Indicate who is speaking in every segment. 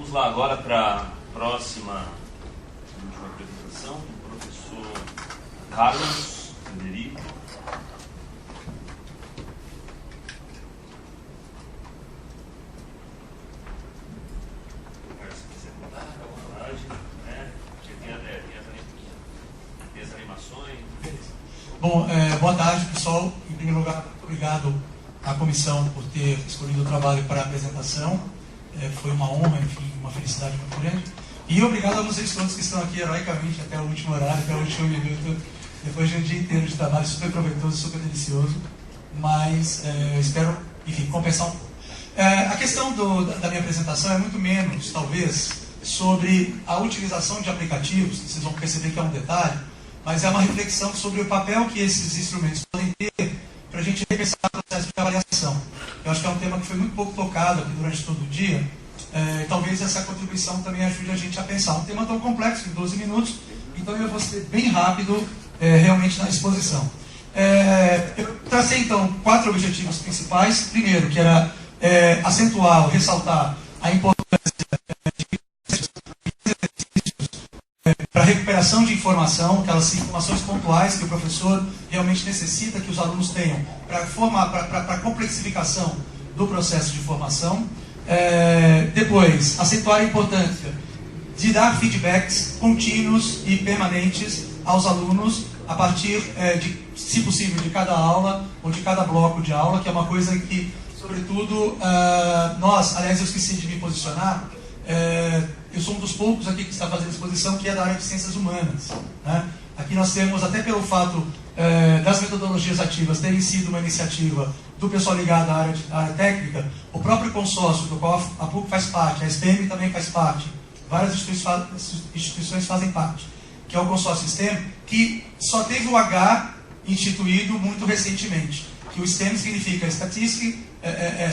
Speaker 1: Vamos lá agora para a próxima última apresentação do professor Carlos Frederico. Se quiser mudar, fica à vontade, né? Tem as animações.
Speaker 2: Bom, boa tarde, pessoal. Em primeiro lugar, muito obrigado à comissão por ter escolhido o trabalho para a apresentação. Foi uma honra, enfim, uma felicidade muito grande. E obrigado a vocês todos que estão aqui heroicamente até o último horário, até o último minuto, depois de um dia inteiro de trabalho super proveitoso, super delicioso. Mas espero, enfim, compensar um pouco. A questão da minha apresentação é muito menos, talvez, sobre a utilização de aplicativos, vocês vão perceber que é um detalhe, mas é uma reflexão sobre o papel que esses instrumentos podem ter para a gente repensar o processo de avaliação. Eu acho que é um tema que foi muito pouco tocado aqui durante todo o dia, e talvez essa contribuição também ajude a gente a pensar. Um tema tão complexo, em 12 minutos, então eu vou ser bem rápido realmente na exposição. Eu tracei, então, 4 objetivos principais. Primeiro, que era acentuar ou ressaltar a importância para a recuperação de informação, aquelas informações pontuais que o professor realmente necessita que os alunos tenham para a complexificação do processo de formação. Depois, acentuar a importância de dar feedbacks contínuos e permanentes aos alunos a partir de, se possível, de cada aula ou de cada bloco de aula, que é uma coisa que, sobretudo, aliás, eu esqueci de me posicionar, eu sou um dos poucos aqui que está fazendo exposição que é da área de ciências humanas, né? Aqui nós temos, até pelo fato das metodologias ativas terem sido uma iniciativa do pessoal ligado à área técnica, o próprio consórcio do qual a PUC faz parte, a STEM também faz parte, várias instituições fazem parte, que é o consórcio STEM, que só teve o H instituído muito recentemente, que o STEM significa Statistics,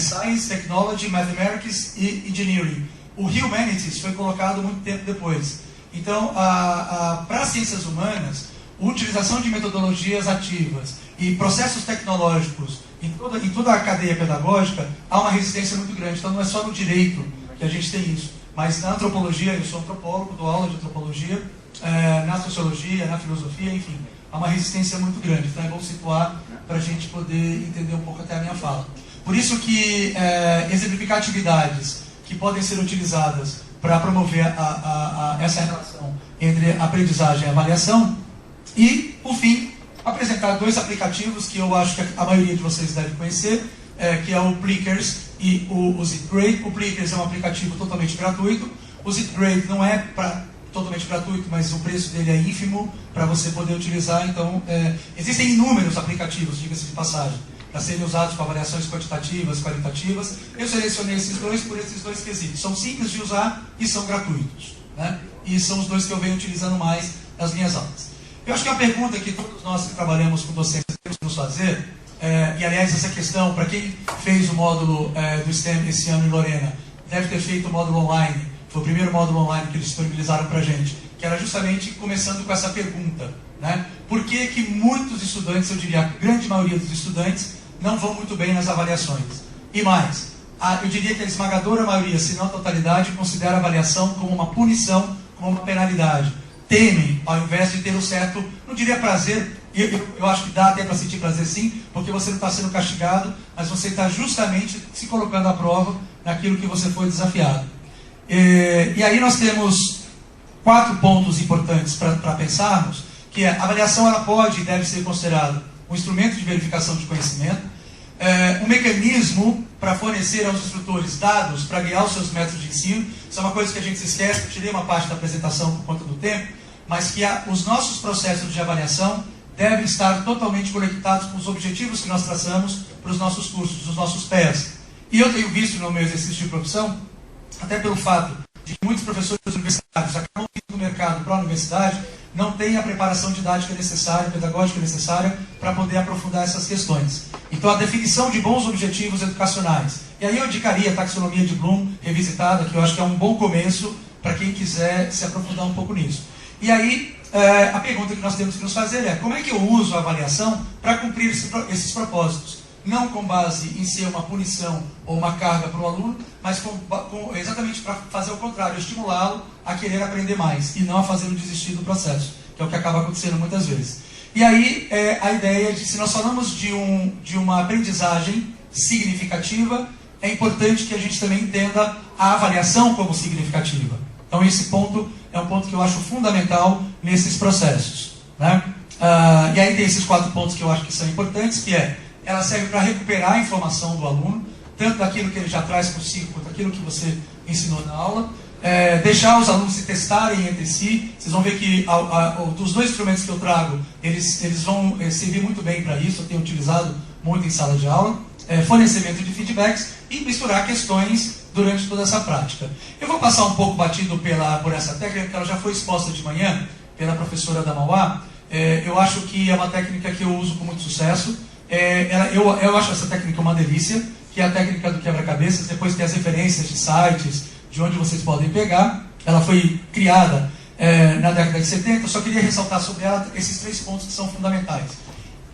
Speaker 2: Science, Technology, Mathematics e Engineering. O Humanities foi colocado muito tempo depois. Então, para as ciências humanas, a utilização de metodologias ativas e processos tecnológicos em toda a cadeia pedagógica, há uma resistência muito grande. Então, não é só no direito que a gente tem isso, mas na antropologia, eu sou antropólogo, dou aula de antropologia, na sociologia, na filosofia, enfim, há uma resistência muito grande. Então, é bom situar para a gente poder entender um pouco até a minha fala. Por isso que exemplificar atividades que podem ser utilizadas para promover essa relação entre aprendizagem e avaliação. E, por fim, apresentar 2 aplicativos que eu acho que a maioria de vocês deve conhecer, que é o Plickers e o ZipGrade. O Plickers é um aplicativo totalmente gratuito. O ZipGrade não é totalmente gratuito, mas o preço dele é ínfimo para você poder utilizar. Então, existem inúmeros aplicativos, diga-se de passagem, para serem usados para avaliações quantitativas, qualitativas. Eu selecionei esses 2 por esses 2 quesitos. São simples de usar e são gratuitos, né? E são os 2 que eu venho utilizando mais nas minhas aulas. Eu acho que a pergunta que todos nós que trabalhamos com docência temos que nos fazer, e aliás essa questão, para quem fez o módulo do STEM esse ano em Lorena, deve ter feito o módulo online, foi o primeiro módulo online que eles disponibilizaram para a gente, que era justamente começando com essa pergunta, né? Por que que muitos estudantes, eu diria a grande maioria dos estudantes, não vão muito bem nas avaliações? E mais, eu diria que a esmagadora maioria, se não a totalidade, considera a avaliação como uma punição, como uma penalidade. Temem, ao invés de ter um certo, não diria prazer, eu acho que dá até para sentir prazer sim, porque você não está sendo castigado, mas você está justamente se colocando à prova naquilo que você foi desafiado. E aí nós temos 4 pontos importantes para pensarmos, que a avaliação ela pode e deve ser considerada um instrumento de verificação de conhecimento, um mecanismo para fornecer aos instrutores dados para guiar os seus métodos de ensino. Isso é uma coisa que a gente se esquece, eu tirei uma parte da apresentação por conta do tempo, mas que os nossos processos de avaliação devem estar totalmente conectados com os objetivos que nós traçamos para os nossos cursos, os nossos PEAs. E eu tenho visto no meu exercício de profissão, até pelo fato de que muitos professores universitários acabam indo do mercado para a universidade, não têm a preparação didática necessária, pedagógica necessária, para poder aprofundar essas questões. Então, a definição de bons objetivos educacionais. E aí eu indicaria a taxonomia de Bloom revisitada, que eu acho que é um bom começo para quem quiser se aprofundar um pouco nisso. E aí, a pergunta que nós temos que nos fazer é: como é que eu uso a avaliação para cumprir esses propósitos? não com base em ser uma punição ou uma carga para o aluno, mas exatamente para fazer o contrário, estimulá-lo a querer aprender mais e não a fazê-lo desistir do processo, que é o que acaba acontecendo muitas vezes. E aí a ideia de, se nós falamos de uma aprendizagem significativa, é importante que a gente também entenda a avaliação como significativa. Então esse ponto é um ponto que eu acho fundamental nesses processos, né? E aí tem esses 4 pontos que eu acho que são importantes, que é, ela serve para recuperar a informação do aluno, tanto daquilo que ele já traz consigo, quanto daquilo que você ensinou na aula, deixar os alunos se testarem entre si. Vocês vão ver que dos 2 instrumentos que eu trago, eles vão servir muito bem para isso, eu tenho utilizado muito em sala de aula, fornecimento de feedbacks e misturar questões durante toda essa prática. Eu vou passar um pouco batido por essa técnica, que ela já foi exposta de manhã pela professora da Mauá. Eu acho que é uma técnica que eu uso com muito sucesso. Eu acho essa técnica uma delícia, que é a técnica do quebra-cabeças. Depois tem as referências de sites, de onde vocês podem pegar. Ela foi criada na década de 70, eu só queria ressaltar sobre ela esses 3 pontos que são fundamentais.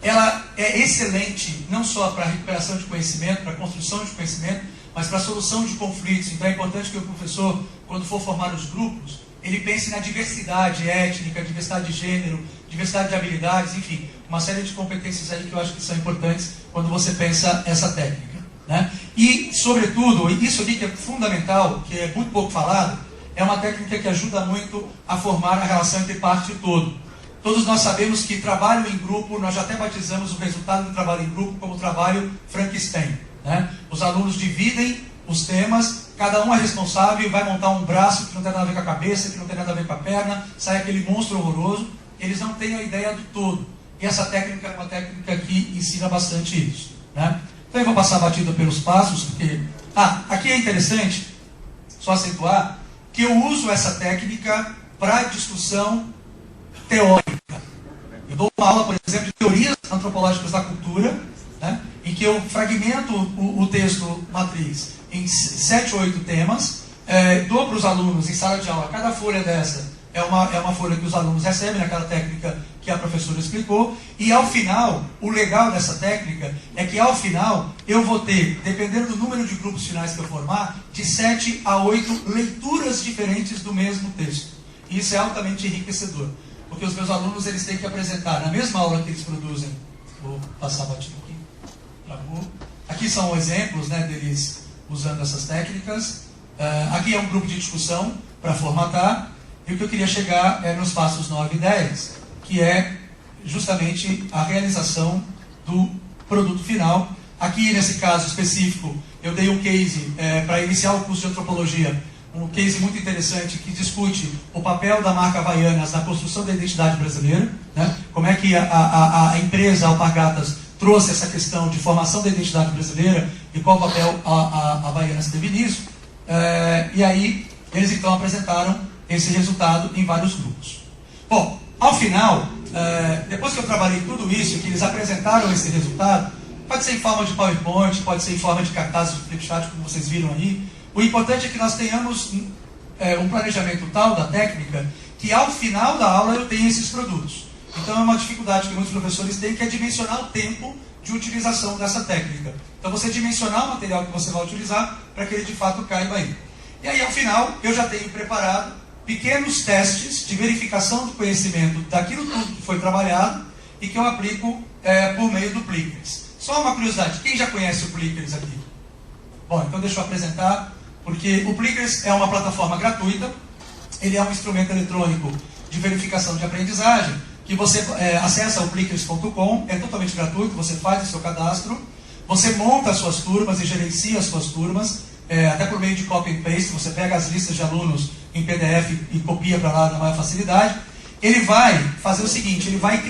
Speaker 2: Ela é excelente, não só para a recuperação de conhecimento, para a construção de conhecimento, mas para a solução de conflitos. Então é importante que o professor, quando for formar os grupos, ele pense na diversidade étnica, diversidade de gênero, diversidade de habilidades, enfim, uma série de competências aí que eu acho que são importantes quando você pensa essa técnica, né? E, sobretudo, isso aqui que é fundamental, que é muito pouco falado, é uma técnica que ajuda muito a formar a relação entre parte e todo. Todos nós sabemos que trabalho em grupo, nós já até batizamos o resultado do trabalho em grupo como trabalho Frankenstein, né? Os alunos dividem os temas, cada um é responsável e vai montar um braço que não tem nada a ver com a cabeça, que não tem nada a ver com a perna, sai aquele monstro horroroso. Eles não têm a ideia do todo. E essa técnica é uma técnica que ensina bastante isso, né? Então eu vou passar batido pelos passos, porque... aqui é interessante, só acentuar, que eu uso essa técnica para discussão teórica. Eu dou uma aula, por exemplo, de teorias antropológicas da cultura, né, em que eu fragmento o texto matriz em 7 ou 8 temas, dou para os alunos em sala de aula. Cada folha dessa é uma folha que os alunos recebem, naquela técnica que a professora explicou, e ao final, o legal dessa técnica é que ao final eu vou ter, dependendo do número de grupos finais que eu formar, de 7 a 8 leituras diferentes do mesmo texto. E isso é altamente enriquecedor, porque os meus alunos eles têm que apresentar, na mesma aula que eles produzem, vou passar batido aqui, aqui são exemplos, né, deles usando essas técnicas. Aqui é um grupo de discussão para formatar, e o que eu queria chegar é nos passos 9 e 10, que é justamente a realização do produto final. Aqui, nesse caso específico, eu dei um case para iniciar o curso de antropologia, um case muito interessante que discute o papel da marca Havaianas na construção da identidade brasileira, né? Como é que a empresa Alpargatas trouxe essa questão de formação da identidade brasileira e qual papel a Havaianas teve nisso. E aí, eles então apresentaram esse resultado em vários grupos. Bom, ao final, depois que eu trabalhei tudo isso, que eles apresentaram esse resultado, pode ser em forma de PowerPoint, pode ser em forma de cartazes de flipchart, como vocês viram aí. O importante é que nós tenhamos um planejamento tal da técnica, que ao final da aula eu tenha esses produtos. Então é uma dificuldade que muitos professores têm, que é dimensionar o tempo de utilização dessa técnica. Então você dimensionar o material que você vai utilizar para que ele de fato caiba aí. E aí ao final eu já tenho preparado pequenos testes de verificação do conhecimento daquilo tudo que foi trabalhado e que eu aplico por meio do Plickers. Só uma curiosidade, quem já conhece o Plickers aqui? Bom, então deixa eu apresentar, porque o Plickers é uma plataforma gratuita, ele é um instrumento eletrônico de verificação de aprendizagem, que você acessa o plickers.com, é totalmente gratuito, você faz o seu cadastro, você monta as suas turmas e gerencia as suas turmas, até por meio de copy and paste, você pega as listas de alunos em PDF e copia para lá na maior facilidade. Ele vai fazer o seguinte, ele vai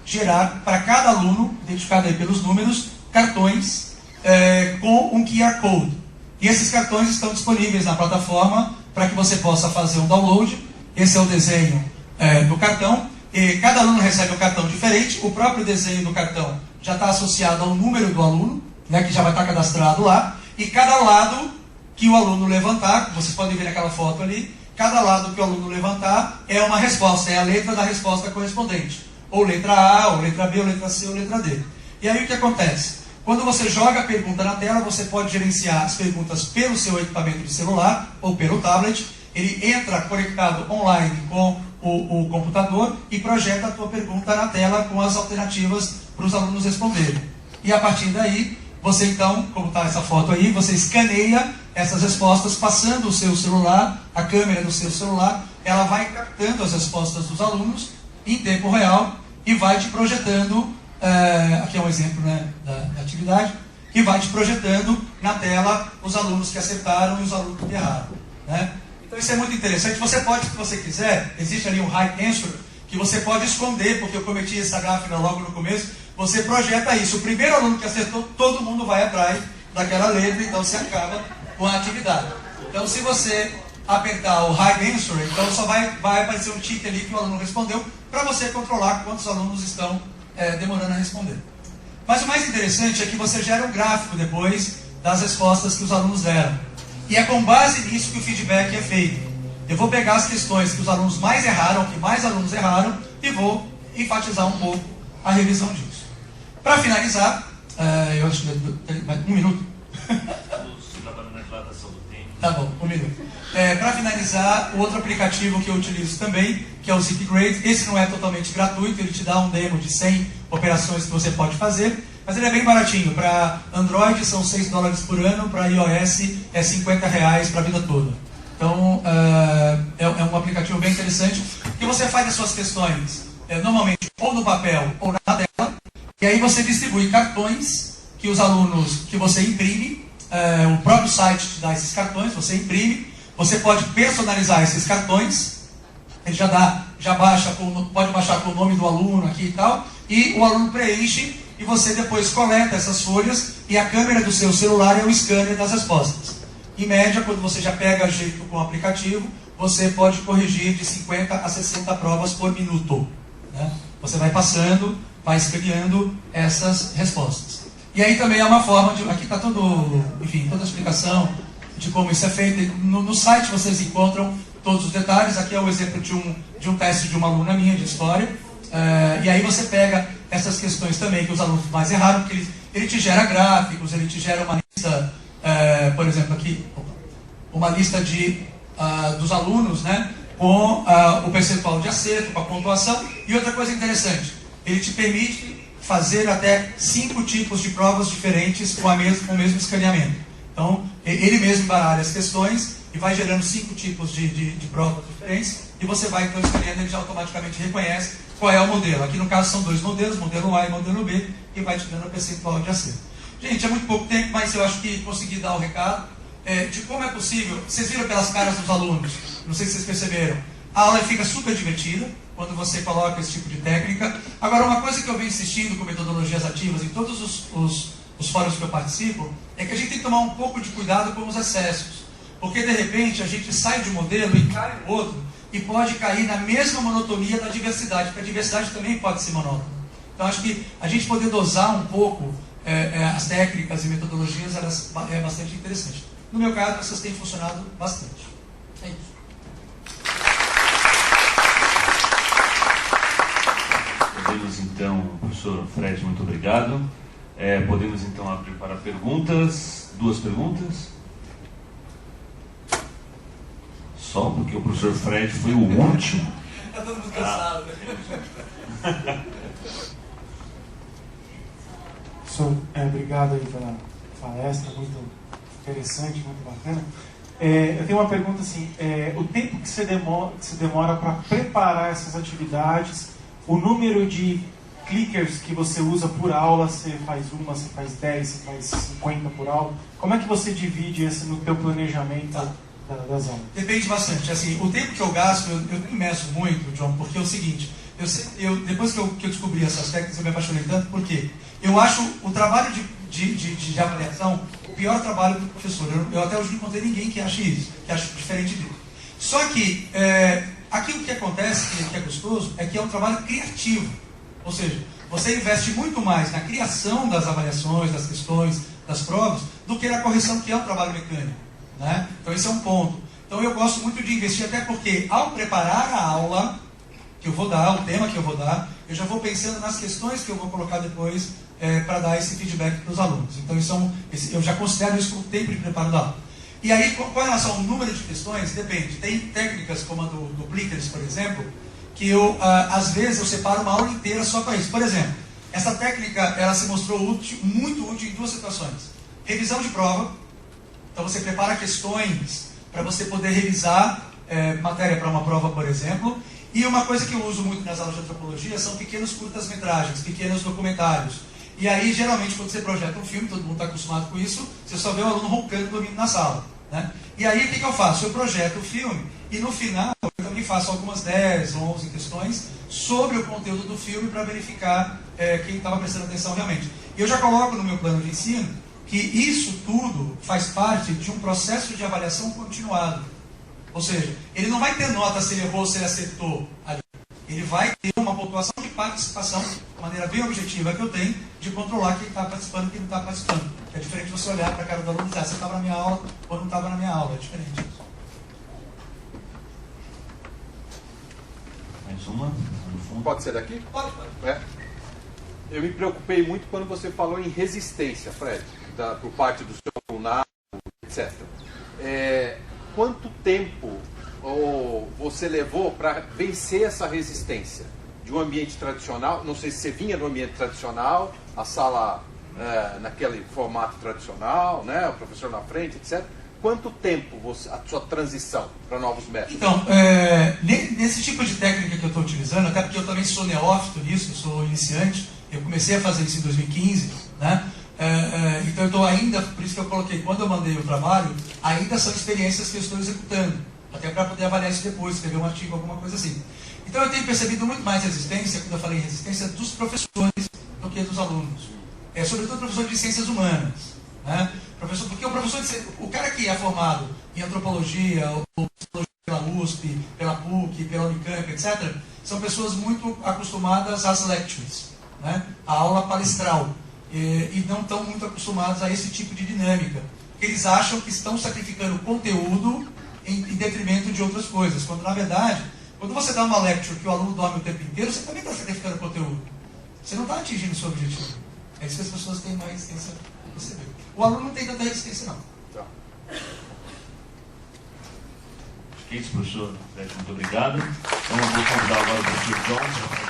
Speaker 2: gerar para cada aluno, identificado aí pelos números, cartões com um QR Code. E esses cartões estão disponíveis na plataforma para que você possa fazer um download. Esse é o desenho do cartão. E cada aluno recebe um cartão diferente. O próprio desenho do cartão já está associado ao número do aluno, né, que já vai estar cadastrado lá. E cada lado que o aluno levantar, vocês podem ver naquela foto ali, cada lado que o aluno levantar é uma resposta, é a letra da resposta correspondente. Ou letra A, ou letra B, ou letra C, ou letra D. E aí o que acontece? Quando você joga a pergunta na tela, você pode gerenciar as perguntas pelo seu equipamento de celular ou pelo tablet. Ele entra conectado online com o computador e projeta a tua pergunta na tela com as alternativas para os alunos responderem. E a partir daí, você então, como está essa foto aí, você escaneia essas respostas passando o seu celular, a câmera do seu celular, ela vai captando as respostas dos alunos em tempo real e vai te projetando, aqui é um exemplo, né, da atividade, e vai te projetando na tela os alunos que acertaram e os alunos que erraram, né? Então isso é muito interessante. Você pode, se você quiser, existe ali um hide answer, que você pode esconder, porque eu cometi essa gafe logo no começo, você projeta isso. O primeiro aluno que acertou, todo mundo vai atrás daquela letra, então você acaba com a atividade. Então se você apertar o hide answer, então só vai aparecer um tique ali que o aluno respondeu, para você controlar quantos alunos estão demorando a responder. Mas o mais interessante é que você gera um gráfico depois das respostas que os alunos deram. E é com base nisso que o feedback é feito. Eu vou pegar as questões que os alunos mais erraram, que mais alunos erraram, e vou enfatizar um pouco a revisão disso. Para finalizar, eu acho que um minuto. Tá bom, um minuto. Para finalizar, o outro aplicativo que eu utilizo também, que é o ZipGrade. Esse não é totalmente gratuito, ele te dá um demo de 100 operações que você pode fazer, mas ele é bem baratinho. Para Android são $6 por ano, para iOS é R$50 para a vida toda. Então, é um aplicativo bem interessante, que você faz as suas questões, normalmente ou no papel ou na tela, e aí você distribui cartões que os alunos, que você imprime, o próprio site te dá esses cartões, você imprime, você pode personalizar esses cartões, ele pode baixar com o nome do aluno aqui e tal, e o aluno preenche, e você depois coleta essas folhas, e a câmera do seu celular é o scanner das respostas. Em média, quando você já pega jeito com o aplicativo, você pode corrigir de 50 a 60 provas por minuto, né? Você vai passando, vai escaneando essas respostas. E aí também é uma forma de... Aqui está toda a explicação de como isso é feito. No site vocês encontram todos os detalhes. Aqui é o exemplo de um teste de uma aluna minha de história. E aí você pega essas questões também que os alunos mais erraram, porque ele te gera gráficos, ele te gera uma lista, por exemplo, aqui, uma lista dos alunos, né, com o percentual de acerto, com a pontuação. E outra coisa interessante, ele te permite fazer até 5 tipos de provas diferentes com o mesmo escaneamento. Então, ele mesmo baralha as questões e vai gerando 5 tipos de provas diferentes, e você vai então escaneando, ele já automaticamente reconhece qual é o modelo. Aqui no caso são 2 modelos, modelo A e modelo B, e vai te dando o percentual de acerto. Gente, é muito pouco tempo, mas eu acho que consegui dar o recado de como é possível. Vocês viram pelas caras dos alunos, não sei se vocês perceberam, a aula fica super divertida quando você coloca esse tipo de técnica. Agora, uma coisa que eu venho insistindo com metodologias ativas em todos os fóruns que eu participo, é que a gente tem que tomar um pouco de cuidado com os excessos. Porque, de repente, a gente sai de um modelo e cai no outro, e pode cair na mesma monotonia da diversidade, porque a diversidade também pode ser monótona. Então, acho que a gente poder dosar um pouco as técnicas e metodologias é bastante interessante. No meu caso, essas têm funcionado bastante. É isso.
Speaker 1: Podemos então, professor Fred, muito obrigado. Podemos então abrir para perguntas. 2 perguntas. Só porque o professor Fred foi o último.
Speaker 2: Está todo mundo cansado.
Speaker 3: Professor, obrigado aí pela palestra, muito interessante, muito bacana. Eu tenho uma pergunta assim, o tempo que você demora para preparar essas atividades, o número de clickers que você usa por aula, você faz uma, você faz 10, você faz 50 por aula, como é que você divide isso no teu planejamento das aulas?
Speaker 2: Depende bastante. Assim, o tempo que eu gasto, eu não meço muito, John, porque é o seguinte, depois que eu descobri essas técnicas, eu me apaixonei tanto, porque eu acho o trabalho de avaliação o pior trabalho do professor. Eu até hoje não encontrei ninguém que ache isso, que ache diferente dele. Só que aqui o que acontece, que é gostoso, é que é um trabalho criativo. Ou seja, você investe muito mais na criação das avaliações, das questões, das provas, do que na correção, que é um trabalho mecânico, né? Então esse é um ponto. Então eu gosto muito de investir, até porque ao preparar a aula que eu vou dar, o tema que eu vou dar, eu já vou pensando nas questões que eu vou colocar depois para dar esse feedback para os alunos. Então, eu já considero isso como tempo de preparo da aula. E aí, com relação ao número de questões, depende. Tem técnicas como a do Blickers, por exemplo, que às vezes eu separo uma aula inteira só para isso. Por exemplo, essa técnica ela se mostrou muito útil em duas situações. Revisão de prova. Então, você prepara questões para você poder revisar matéria para uma prova, por exemplo. E uma coisa que eu uso muito nas aulas de antropologia são pequenos curtas-metragens, pequenos documentários. E aí, geralmente, quando você projeta um filme, todo mundo está acostumado com isso, você só vê o aluno roncando dormindo na sala, né? E aí, o que eu faço? Eu projeto o filme e, no final, eu também faço algumas 10 ou 11 questões sobre o conteúdo do filme para verificar quem estava prestando atenção realmente. E eu já coloco no meu plano de ensino que isso tudo faz parte de um processo de avaliação continuado. Ou seja, ele não vai ter nota se ele errou ou se ele acertou ali. Ele vai ter uma pontuação de participação, de maneira bem objetiva que eu tenho, de controlar quem está participando e quem não está participando. É diferente de você olhar para a cara do aluno e dizer, você estava na minha aula ou não estava na minha aula. É diferente.
Speaker 1: Mais uma? No fundo.
Speaker 4: Pode ser daqui?
Speaker 2: Pode.
Speaker 4: Eu me preocupei muito quando você falou em resistência, Fred, por parte do seu alunado, etc. Quanto tempo você levou para vencer essa resistência de um ambiente tradicional? Não sei se você vinha do ambiente tradicional, a sala naquele formato tradicional, né, o professor na frente, etc. Quanto tempo a sua transição para novos métodos?
Speaker 2: Então, nesse tipo de técnica que eu estou utilizando, até porque eu também sou neófito nisso, eu sou iniciante, eu comecei a fazer isso em 2015, né? Então eu estou ainda, por isso que eu coloquei, quando eu mandei o trabalho, ainda são experiências que eu estou executando, até para poder avaliar isso depois, escrever um artigo, alguma coisa assim. Então eu tenho percebido muito mais resistência, quando eu falei em resistência, dos professores do que dos alunos. Sobretudo professores de ciências humanas, né? Porque o cara que é formado em antropologia, ou pela USP, pela PUC, pela Unicamp, etc., são pessoas muito acostumadas às lectures, né? A aula palestral. E não estão muito acostumados a esse tipo de dinâmica. Eles acham que estão sacrificando conteúdo em detrimento de outras coisas, quando na verdade, quando você dá uma lecture que o aluno dorme o tempo inteiro, você também está sacrificando conteúdo. Você não está atingindo o seu objetivo. É isso que as pessoas têm mais resistência a perceber. O aluno não tem tanta resistência, não.
Speaker 4: Tá.
Speaker 1: Acho que é isso, professor. Muito obrigado. Então, eu vou convidar agora o professor João.